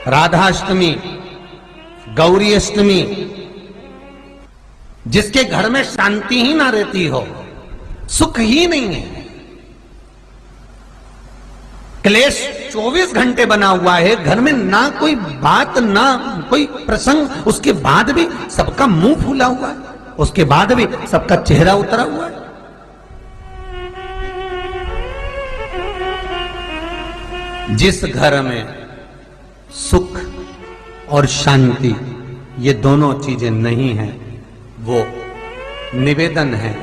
राधाष्टमी, गौरी अष्टमी, जिसके घर में शांति ही ना रहती हो, सुख ही नहीं है, क्लेश 24 घंटे बना हुआ है, घर में ना कोई बात ना कोई प्रसंग, उसके बाद भी सबका मुंह फूला हुआ है, उसके बाद भी सबका चेहरा उतरा हुआ है। जिस घर में सुख और शांति ये दोनों चीजें नहीं हैं, वो निवेदन है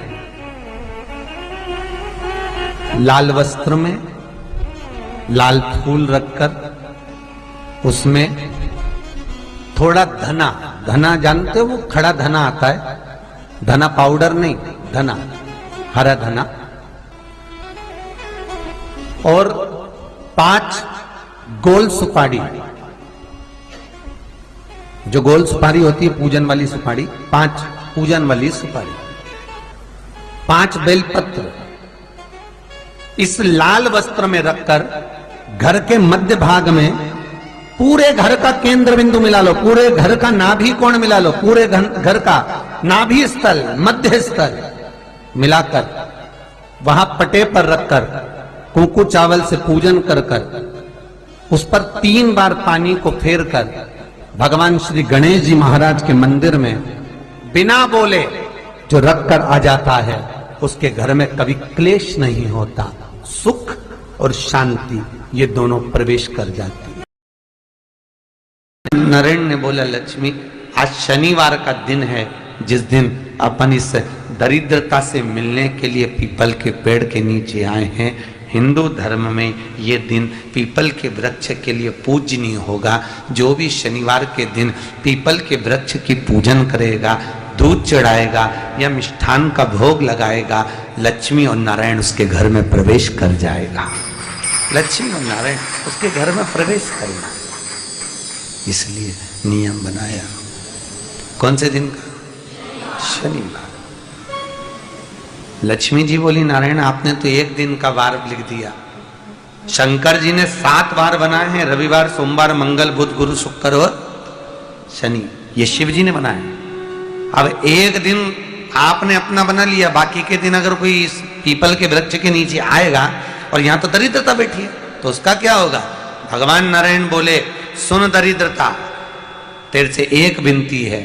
लाल वस्त्र में लाल फूल रखकर उसमें थोड़ा धना, धना जानते हो, वो खड़ा धना आता है, धना पाउडर नहीं, धना, हरा धना, और 5 गोल सुपारी, जो गोल सुपारी होती है पूजन वाली सुपारी, 5 पूजन वाली सुपारी, 5 बेलपत्र इस लाल वस्त्र में रखकर घर के मध्य भाग में पूरे घर का केंद्र बिंदु मिला लो, पूरे घर का नाभि कोण मिला लो, पूरे घर का नाभि स्थल, मध्य स्थल मिलाकर वहां पटे पर रखकर कुंकू चावल से पूजन कर उस पर 3 बार पानी को फेर कर भगवान श्री गणेश जी महाराज के मंदिर में बिना बोले जो रखकर आ जाता है, उसके घर में कभी क्लेश नहीं होता, सुख और शांति ये दोनों प्रवेश कर जाती है। नरेन ने बोला, लक्ष्मी आज शनिवार का दिन है, जिस दिन अपन इस दरिद्रता से मिलने के लिए पीपल के पेड़ के नीचे आए हैं। हिंदू धर्म में ये दिन पीपल के वृक्ष के लिए पूजनीय होगा। जो भी शनिवार के दिन पीपल के वृक्ष की पूजन करेगा, दूध चढ़ाएगा या मिष्ठान का भोग लगाएगा, लक्ष्मी और नारायण उसके घर में प्रवेश कर जाएगा। लक्ष्मी और नारायण उसके घर में प्रवेश करेगा, इसलिए नियम बनाया। कौन से दिन का? शनिवार। लक्ष्मी जी बोली, नारायण आपने तो एक दिन का वार लिख दिया, शंकर जी ने 7 वार बनाए हैं, रविवार, सोमवार, मंगल, बुध, गुरु, शुक्र और शनि, ये शिव जी ने बनाए। अब एक दिन आपने अपना बना लिया, बाकी के दिन अगर कोई इस पीपल के वृक्ष के नीचे आएगा और यहां तो दरिद्रता बैठी है, तो उसका क्या होगा? भगवान नारायण बोले, सुन दरिद्रता, तेरे से एक विनती है,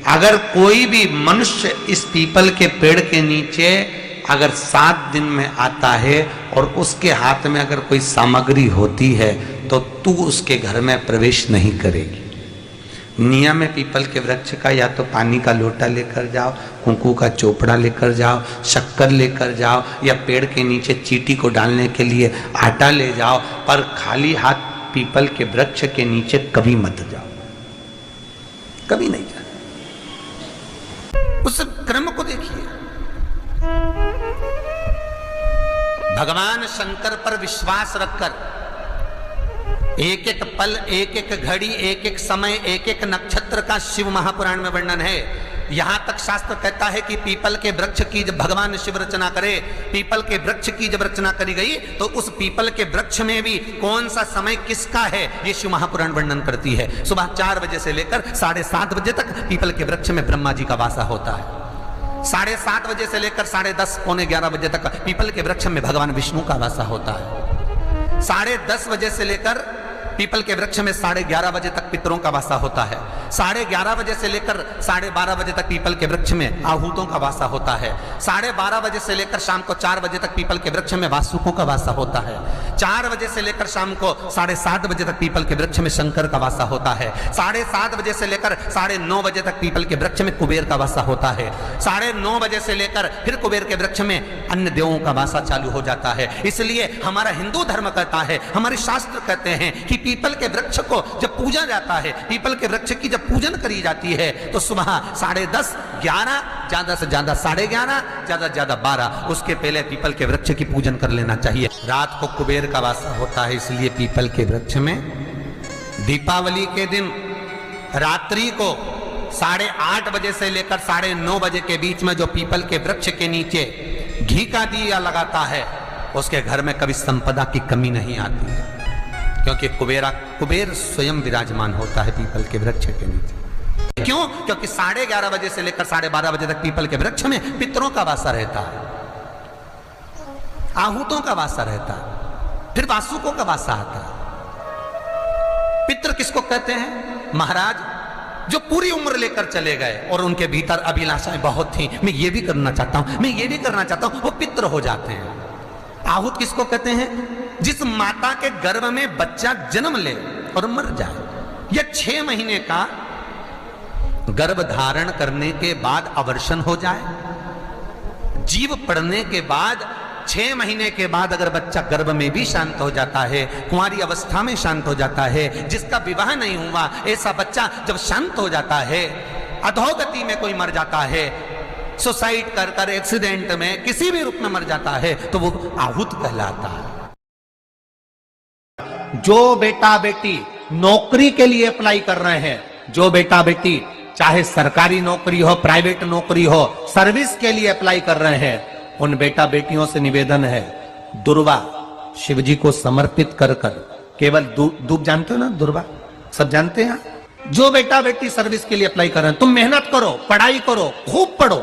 अगर कोई भी मनुष्य इस पीपल के पेड़ के नीचे अगर 7 दिन में आता है और उसके हाथ में अगर कोई सामग्री होती है, तो तू उसके घर में प्रवेश नहीं करेगी। नियम है पीपल के वृक्ष का, या तो पानी का लोटा लेकर जाओ, कुंकू का चोपड़ा लेकर जाओ, शक्कर लेकर जाओ, या पेड़ के नीचे चींटी को डालने के लिए आटा ले जाओ, पर खाली हाथ पीपल के वृक्ष के नीचे कभी मत जाओ, कभी नहीं जाओ। उस क्रम को देखिए। भगवान शंकर पर विश्वास रखकर एक एक पल, एक एक घड़ी, एक एक समय, एक एक नक्षत्र का शिव महापुराण में वर्णन है। यहां तक शास्त्र कहता है कि पीपल के वृक्ष की जब भगवान शिव रचना करे, पीपल के वृक्ष की जब रचना करी गई, तो उस पीपल के वृक्ष में भी कौन सा समय किसका है, ये शिव महापुराण वर्णन करती है। सुबह 4 बजे से लेकर 7:30 बजे तक पीपल के वृक्ष में ब्रह्मा जी का वासा होता है। 7:30 बजे से लेकर 10:30, पौने 11 बजे तक पीपल के वृक्ष में भगवान विष्णु का वासा होता है। 10:30 बजे से लेकर पीपल के वृक्ष में 11:30 बजे तक पितरों का वासा होता है। 11:30 बजे से लेकर 12:30 बजे तक पीपल के वृक्ष में आहूतों का वासा होता है। 12:30 बजे से लेकर शाम को 4 बजे तक पीपल के वृक्ष में वासुकों का वासा होता है। 4 बजे से लेकर शाम को 7:30 बजे तक पीपल के वृक्ष में शंकर का वासा होता है। 7:30 बजे से लेकर 9:30 बजे तक पीपल के वृक्ष में कुबेर का वासा होता है। 9:30 बजे से लेकर फिर कुबेर के वृक्ष में अन्य देवों का वासा चालू हो जाता है। इसलिए हमारा हिंदू धर्म कहता है, हमारे शास्त्र कहते हैं कि पीपल के वृक्ष को जब पूजा जाता है, पीपल के वृक्ष की जब पूजन करी जाती है, तो सुबह 10:30, 11, ज्यादा से ज्यादा 11:30, ज्यादा से ज्यादा 12, उसके पहले पीपल के वृक्ष की पूजन कर लेना चाहिए। रात को कुबेर का वासा होता है, इसलिए पीपल के वृक्ष में दीपावली के दिन रात्रि को 8:30 बजे से लेकर 9:30 बजे के बीच में जो पीपल के वृक्ष के नीचे घी का दिया लगाता है, उसके घर में कभी संपदा की कमी नहीं आती है। क्योंकि कुबेर स्वयं विराजमान होता है पीपल के वृक्ष के नीचे। क्यों? क्योंकि 11:30 बजे से लेकर 12:30 बजे तक पीपल के वृक्ष में पितरों का वासा रहता है, आहूतों का वासा रहता है, फिर वासुकों का वासा आता है। पितृ किसको कहते हैं? महाराज जो पूरी उम्र लेकर चले गए और उनके भीतर अभिलाषाएं बहुत थी, मैं ये भी करना चाहता हूं, मैं ये भी करना चाहता हूं, वो पितृ हो जाते हैं। आहूत किसको कहते हैं? जिस माता के गर्भ में बच्चा जन्म ले और मर जाए, या 6 महीने का गर्भ धारण करने के बाद अवर्षण हो जाए, जीव पड़ने के बाद 6 महीने के बाद अगर बच्चा गर्भ में भी शांत हो जाता है, कुंवारी अवस्था में शांत हो जाता है, जिसका विवाह नहीं हुआ ऐसा बच्चा जब शांत हो जाता है, अधोगति में कोई मर जाता है, सुसाइड कर कर एक्सीडेंट में किसी भी रूप में मर जाता है, तो वो आहूत कहलाता है। जो बेटा बेटी नौकरी के लिए अप्लाई कर रहे हैं, जो बेटा बेटी चाहे सरकारी नौकरी हो, प्राइवेट नौकरी हो, सर्विस के लिए अप्लाई कर रहे हैं, उन बेटा बेटियों से निवेदन है, दुर्वा शिव जी को समर्पित कर कर, केवल दूब जानते हो ना, दुर्वा सब जानते हैं। जो बेटा बेटी सर्विस के लिए अप्लाई कर रहे हैं, तुम मेहनत करो, पढ़ाई करो, खूब पढ़ो,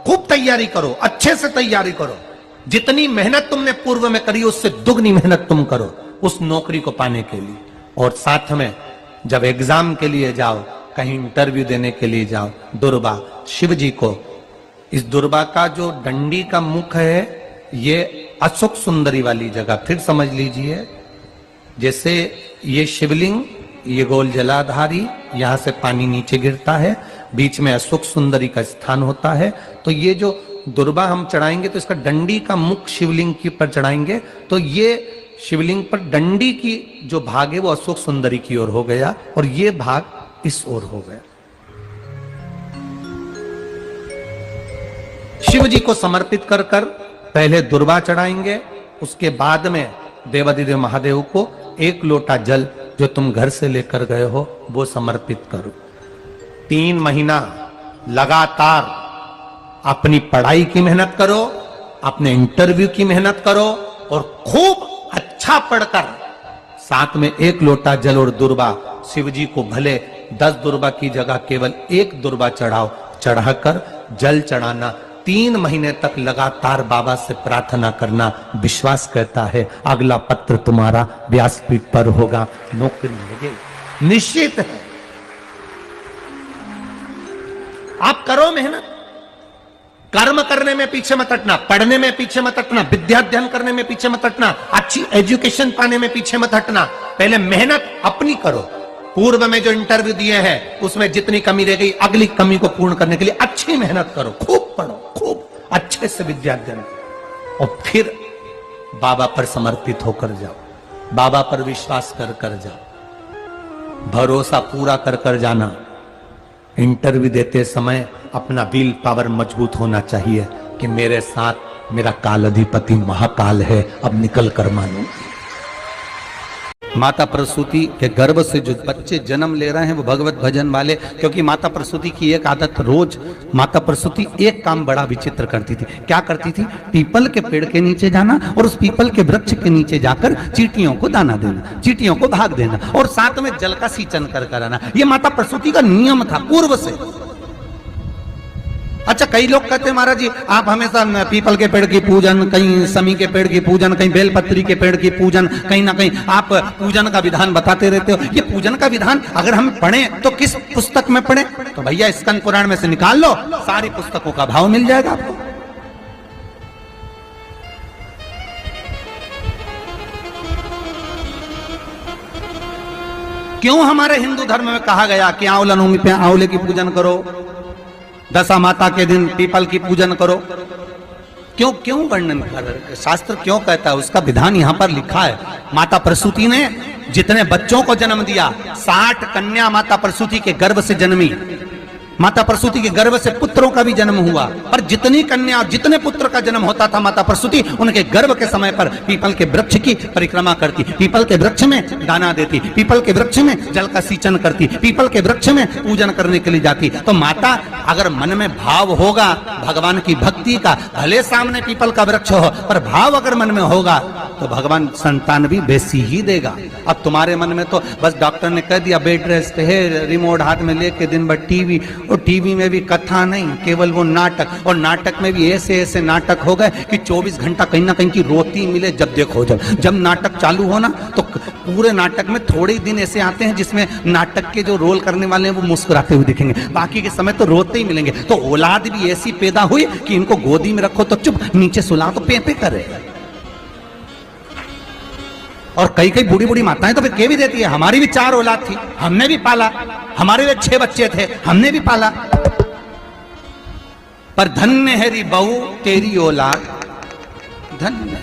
खूब तैयारी करो, अच्छे से तैयारी करो। जितनी मेहनत तुमने पूर्व में करी उससे दुगनी मेहनत तुम करो उस नौकरी को पाने के लिए। और साथ में जब एग्जाम के लिए जाओ, कहीं इंटरव्यू देने के लिए जाओ, दुर्वा शिव जी को, इस दुर्वा का जो डंडी का मुख है, ये अशोक सुंदरी वाली जगह, फिर समझ लीजिए, जैसे ये शिवलिंग, ये गोल जलाधारी, यहां से पानी नीचे गिरता है, बीच में अशोक सुंदरी का स्थान होता है। तो ये जो दुर्वा हम चढ़ाएंगे तो इसका डंडी का मुख शिवलिंग के ऊपर चढ़ाएंगे, तो ये शिवलिंग पर डंडी की जो भाग है वो अशोक सुंदरी की ओर हो गया और ये भाग इस ओर हो गया। शिव जी को समर्पित कर कर पहले दुर्वा चढ़ाएंगे, उसके बाद में देवाधिदेव महादेव को 1 लोटा जल जो तुम घर से लेकर गए हो वो समर्पित करो। 3 महीना लगातार अपनी पढ़ाई की मेहनत करो, अपने इंटरव्यू की मेहनत करो और खूब अच्छा पढ़कर साथ में 1 लोटा जल और दुर्वा, शिव जी को भले 10 दुर्वा की जगह केवल 1 दुर्वा चढ़ाओ, चढ़ाकर जल चढ़ाना, 3 महीने तक लगातार बाबा से प्रार्थना करना। विश्वास कहता है अगला पत्र तुम्हारा व्यासपीठ पर होगा, नौकरी लगेगी, निश्चित है। आप करो मेहनत, कर्म करने में पीछे मत हटना, पढ़ने में पीछे मत हटना, विद्या अध्ययन करने में पीछे मत हटना, अच्छी एजुकेशन पाने में पीछे मत हटना। पहले मेहनत अपनी करो। पूर्व में जो इंटरव्यू दिए हैं उसमें जितनी कमी रह गई, अगली कमी को पूर्ण करने के लिए अच्छी मेहनत करो, खूब पढ़ो, खूब अच्छे से विद्या अध्ययन, और फिर बाबा पर समर्पित होकर जाओ, बाबा पर विश्वास कर कर जाओ, भरोसा पूरा कर कर जाना। इंटरव्यू देते समय अपना विल पावर मजबूत होना चाहिए कि मेरे साथ मेरा काल अधिपति महाकाल है, अब निकल कर मानो। माता प्रसूति के गर्भ से जो बच्चे जन्म ले रहे हैं वो भगवत भजन वाले, क्योंकि माता प्रसूति की एक आदत, रोज माता प्रसूति एक काम बड़ा विचित्र करती थी। क्या करती थी? पीपल के पेड़ के नीचे जाना और उस पीपल के वृक्ष के नीचे जाकर चींटियों को दाना देना, चींटियों को भाग देना और साथ में जल का सिंचन कर आना। ये माता प्रसूति का नियम था पूर्व से। अच्छा, कई लोग कहते हैं महाराज जी आप हमेशा पीपल के पेड़ की पूजन, कहीं समी के पेड़ की पूजन, कहीं बेलपत्री के पेड़ की पूजन, कहीं ना कहीं आप पूजन का विधान बताते रहते हो। ये पूजन का विधान अगर हम पढ़ें तो किस पुस्तक में पढ़ें? तो भैया स्कंद पुराण में से निकाल लो, सारी पुस्तकों का भाव मिल जाएगा आपको। क्यों हमारे हिंदू धर्म में कहा गया कि आंवला नवमी पे आंवले की पूजन करो, दशा माता के दिन पीपल की पूजन करो? क्यों क्यों वर्णन कर शास्त्र क्यों कहता है? उसका विधान यहां पर लिखा है। माता प्रसूति ने जितने बच्चों को जन्म दिया, 60 कन्या माता प्रसूति के गर्भ से जन्मी। माता प्रसूति के गर्भ से पुत्रों का भी जन्म हुआ, पर जितनी कन्या और जितने पुत्र का जन्म होता था माता प्रसूति उनके गर्भ के समय पर पीपल के वृक्ष की परिक्रमा करती, पीपल के वृक्ष में दाना देती, पीपल के वृक्ष में जल का सिंचन करती, पीपल के वृक्ष में पूजन करने के लिए जाती। तो माता अगर मन में भाव होगा भगवान की भक्ति का, भले सामने पीपल का वृक्ष हो पर भाव अगर मन में होगा तो भगवान संतान भी वैसी ही देगा। अब तुम्हारे मन में तो बस डॉक्टर ने कह दिया बेड रेस्ट है, रिमोट हाथ में लेके दिन भर टीवी, और टीवी में भी कथा नहीं केवल वो नाटक, और नाटक में भी ऐसे ऐसे नाटक हो गए कि 24 घंटा कहीं ना कहीं की रोती मिले। जब देखो जब नाटक चालू हो ना तो पूरे नाटक में थोड़े दिन ऐसे आते हैं जिसमें नाटक के जो रोल करने वाले हैं वो मुस्कुराते हुए दिखेंगे, बाकी के समय तो रोते ही मिलेंगे। तो औलाद भी ऐसी पैदा हुई कि इनको गोदी में रखो तो चुप, नीचे सुला तो पे करे। और कई कई बूढ़ी बूढ़ी माताएं तो फिर कह भी देती है हमारी भी 4 औलाद थी, हमने भी पाला, हमारे भी 6 बच्चे थे, हमने भी पाला। पर धन्य है री बहू तेरी औलाद, धन्य।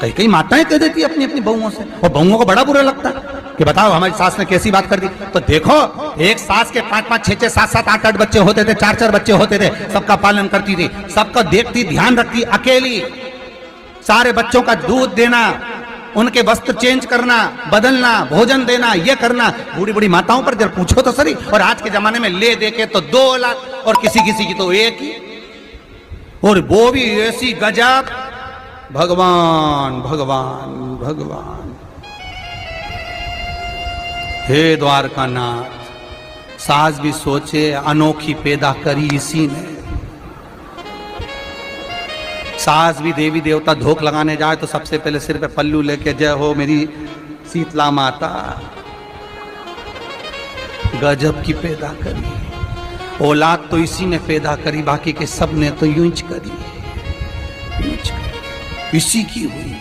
कई कई माताएं कह देती अपनी अपनी बहुओं से, और बहुओं को बड़ा बुरा लगता कि बताओ हमारी सास ने कैसी बात कर दी। तो देखो एक सास के 5-5, 6-6, 7-7, 8-8 बच्चे होते थे, 4-4 बच्चे होते थे, सबका पालन करती थी, सबका देखती, ध्यान रखती, अकेली। सारे बच्चों का दूध देना, उनके वस्त्र चेंज करना, बदलना, भोजन देना, ये करना। बूढ़ी बूढ़ी माताओं पर जब पूछो तो सही। और आज के जमाने में ले दे के तो 2 औलाद, और किसी किसी की तो 1 ही, और वो भी ऐसी गजब। भगवान भगवान भगवान। हे द्वारकानाथ, सास भी सोचे अनोखी पैदा करी इसी ने। सास भी देवी देवता धोख लगाने जाए तो सबसे पहले सिर पे पल्लू लेके जय हो मेरी शीतला माता। गजब की पैदा करी औलाद तो इसी ने पैदा करी, बाकी के सब ने तो यूं करी, इसी की हुई।